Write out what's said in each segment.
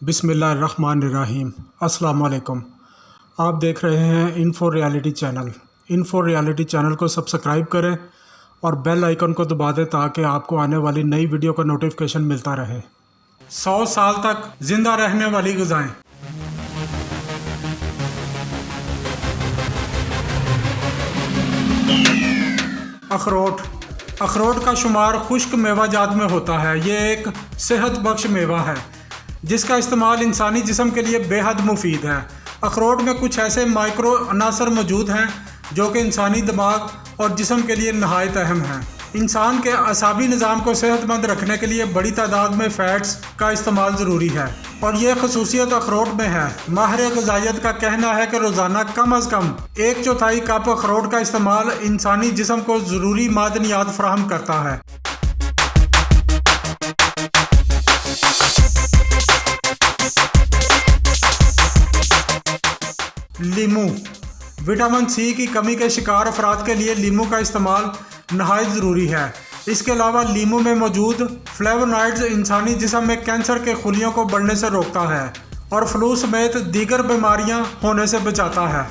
बिस्मिल्लाहिर्रहमानिर्रहीम। अस्सलाम वालेकुम। आप देख रहे हैं info reality channel. Info reality channel को सब्सक्राइब करें और बेल आइकन को दबा दें ताकि आपको आने वाली नई वीडियो का नोटिफिकेशन मिलता रहे। 100 साल तक ज़िंदा रहने वाली ग़िज़ाएँ। अखरोट का शुमार खुश्क मेवाजात में होता है। ये एक सेहत बख्श मेवा है जिसका इस्तेमाल इंसानी जिस्म के लिए बेहद मुफीद है। अखरोट में कुछ ऐसे माइक्रो अनासर मौजूद हैं जो कि इंसानी दिमाग और जिस्म के लिए नहायत अहम हैं। इंसान के असाबी निज़ाम को सेहतमंद रखने के लिए बड़ी तादाद में फ़ैट्स का इस्तेमाल ज़रूरी है और ये खसूसियत अखरोट में है। माहिर ग़िज़ाइयत का कहना है कि रोज़ाना कम अज़ कम 1/4 कप अखरोट का इस्तेमाल इंसानी जिस्म को ज़रूरी मादनियात फराहम करता है। लीमू। विटामिन सी की कमी के शिकार अफराद के लिए लीमू का इस्तेमाल नहायत ज़रूरी है। इसके अलावा लीमू में मौजूद फ्लेवोनॉइड्स इंसानी जिस्म में कैंसर के खुलियों को बढ़ने से रोकता है और फ्लू समेत दीगर बीमारियां होने से बचाता है।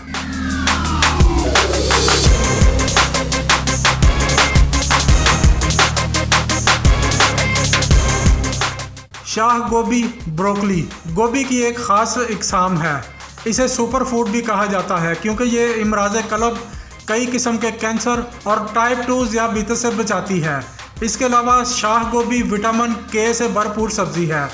शाह गोभी ब्रोकली गोभी की एक ख़ास इकसाम है। इसे सुपर फूड भी कहा जाता है क्योंकि ये इमराज़ कल्ब, कई किस्म के कैंसर और टाइप 2 ज़ियाबीतस से बचाती है। इसके अलावा शाह गोभी विटामिन के से भरपूर सब्ज़ी है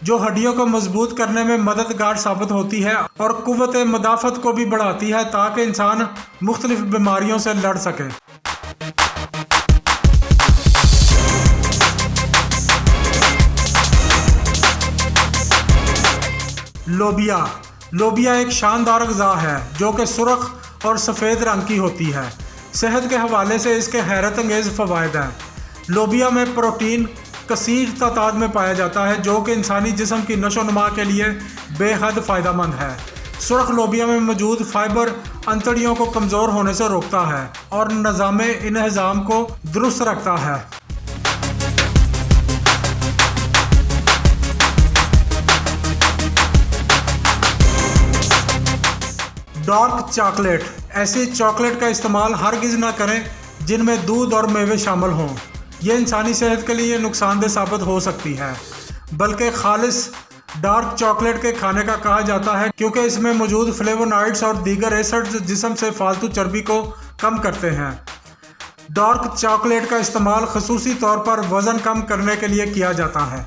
जो हड्डियों को मजबूत करने में मददगार साबित होती है और कुव्वत मदाफ़त को भी बढ़ाती है ताकि इंसान मुख्तलिफ बीमारियों से लड़ सके। लोबिया एक शानदार ग़िज़ा है जो कि सुर्ख और सफ़ेद रंग की होती है। सेहत के हवाले से इसके हैरत अंगेज़ फ़वाइद हैं। लोबिया में प्रोटीन कसीर तादाद में पाया जाता है जो कि इंसानी जिस्म की नशोनुमा के लिए बेहद फ़ायदेमंद है। सुर्ख लोबिया में मौजूद फ़ाइबर अंतड़ियों को कमज़ोर होने से रोकता है और निज़ाम इंहज़ाम को दुरुस्त रखता है। Dark chocolate. ऐसी चॉकलेट का इस्तेमाल हरगिज़ ना करें जिनमें दूध और मेवे शामिल हों। ये इंसानी सेहत के लिए नुकसानदेह साबित हो सकती है। बल्कि खालिस डार्क चॉकलेट के खाने का कहा जाता है क्योंकि इसमें मौजूद फ्लेवोनॉइड्स और दीगर एसिड्स जिस्म से फालतू चर्बी को कम करते हैं। डार्क चॉकलेट का इस्तेमाल खसूसी तौर पर वज़न कम करने के लिए किया जाता है।